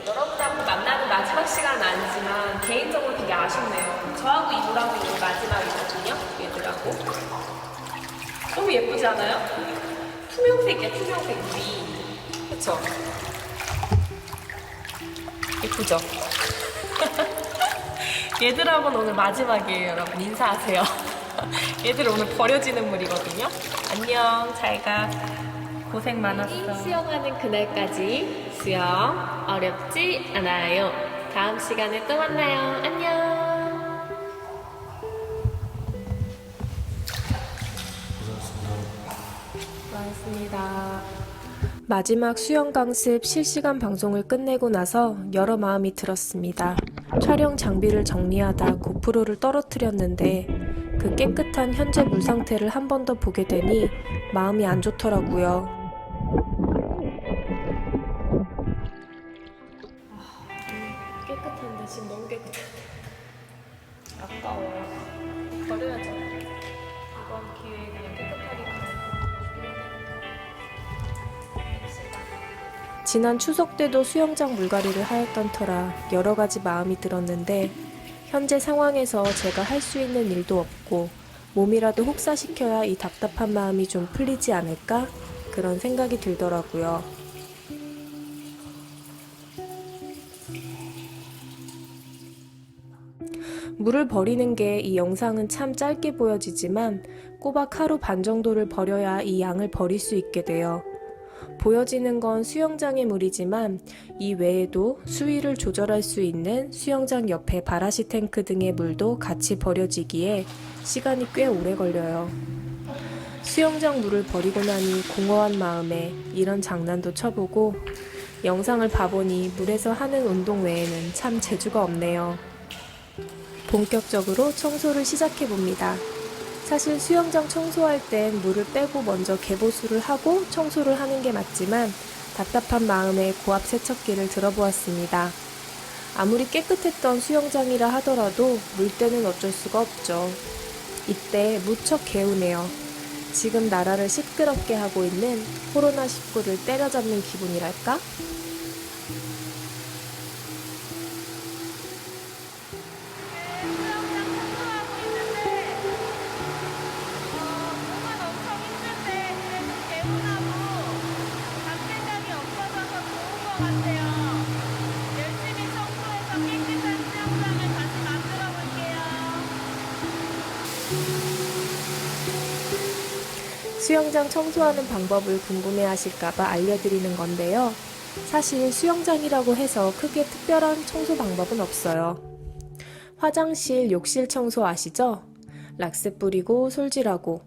여러분하고 만나는 마지막 시간은 아니지만 개인적으로 되게 아쉽네요. 저하고 이모랑도 오늘 마지막이거든요. 얘들하고. 너무 예쁘지 않아요? 투명색이야, 투명색 물이. 그쵸? 예쁘죠? 얘들하고는 오늘 마지막이에요, 여러분. 인사하세요. 얘들 오늘 버려지는 물이거든요. 안녕, 잘 가. 고생 많았어. 수영하는 그날까지 수영 어렵지 않아요. 다음 시간에 또 만나요. 안녕. 수고하셨습니다. 마지막 수영 강습 실시간 방송을 끝내고 나서 여러 마음이 들었습니다. 촬영 장비를 정리하다 고프로를 떨어뜨렸는데 그 깨끗한 현재 물 상태를 한 번 더 보게 되니 마음이 안 좋더라고요. 깨끗한데 지금 너무 깨끗한데 아까워요. 버려야죠. 이번 기회에 그냥 깨끗하게 지난 추석 때도 수영장 물갈이를 하였던 터라 여러 가지 마음이 들었는데 현재 상황에서 제가 할 수 있는 일도 없고 몸이라도 혹사시켜야 이 답답한 마음이 좀 풀리지 않을까? 그런 생각이 들더라고요. 물을 버리는 게 이 영상은 참 짧게 보여지지만 꼬박 하루 반 정도를 버려야 이 양을 버릴 수 있게 돼요. 보여지는 건 수영장의 물이지만 이 외에도 수위를 조절할 수 있는 수영장 옆에 바라시 탱크 등의 물도 같이 버려지기에 시간이 꽤 오래 걸려요. 수영장 물을 버리고 나니 공허한 마음에 이런 장난도 쳐보고 영상을 봐보니 물에서 하는 운동 외에는 참 재주가 없네요. 본격적으로 청소를 시작해봅니다. 사실 수영장 청소할 땐 물을 빼고 먼저 개보수를 하고 청소를 하는 게 맞지만 답답한 마음에 고압 세척기를 들어보았습니다. 아무리 깨끗했던 수영장이라 하더라도 물때는 어쩔 수가 없죠. 이때 무척 개운해요. 지금 나라를 시끄럽게 하고 있는 코로나19를 때려잡는 기분이랄까? 수영장 청소하는 방법을 궁금해하실까봐 알려드리는 건데요. 사실 수영장이라고 해서 크게 특별한 청소 방법은 없어요. 화장실, 욕실 청소 아시죠? 락스 뿌리고 솔질하고.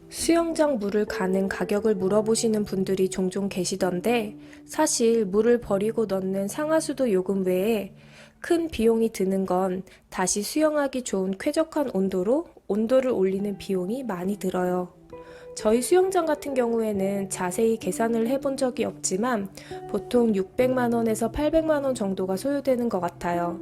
수영장 물을 가는 가격을 물어보시는 분들이 종종 계시던데 사실 물을 버리고 넣는 상하수도 요금 외에 큰 비용이 드는 건 다시 수영하기 좋은 쾌적한 온도로 온도를 올리는 비용이 많이 들어요. 저희 수영장 같은 경우에는 자세히 계산을 해본 적이 없지만 보통 600만 원에서 800만 원 정도가 소요되는 것 같아요.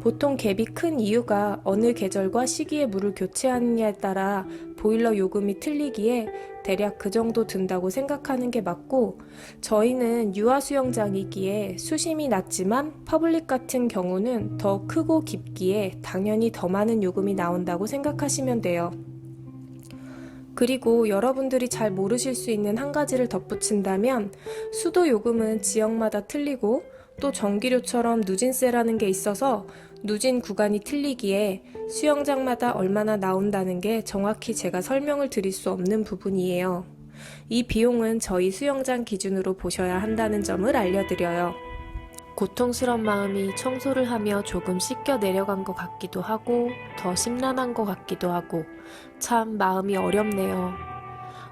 보통 갭이 큰 이유가 어느 계절과 시기에 물을 교체하느냐에 따라 보일러 요금이 틀리기에 대략 그 정도 든다고 생각하는 게 맞고, 저희는 유아 수영장이기에 수심이 낮지만 퍼블릭 같은 경우는 더 크고 깊기에 당연히 더 많은 요금이 나온다고 생각하시면 돼요. 그리고 여러분들이 잘 모르실 수 있는 한 가지를 덧붙인다면, 수도 요금은 지역마다 틀리고 또 전기료처럼 누진세라는 게 있어서 누진 구간이 틀리기에 수영장마다 얼마나 나온다는 게 정확히 제가 설명을 드릴 수 없는 부분이에요. 이 비용은 저희 수영장 기준으로 보셔야 한다는 점을 알려드려요. 고통스런 마음이 청소를 하며 조금 씻겨 내려간 것 같기도 하고 더 심란한 것 같기도 하고 참 마음이 어렵네요.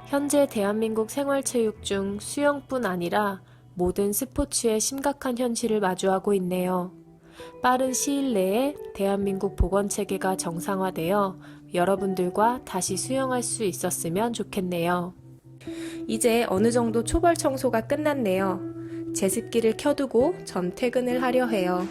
현재 대한민국 생활체육 중 수영뿐 아니라 모든 스포츠의 심각한 현실을 마주하고 있네요. 빠른 시일 내에 대한민국 보건체계가 정상화되어 여러분들과 다시 수영할 수 있었으면 좋겠네요. 이제 어느 정도 초벌 청소가 끝났네요. 제습기를 켜두고 전 퇴근을 하려 해요.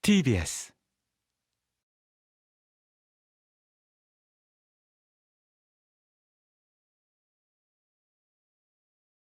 TBS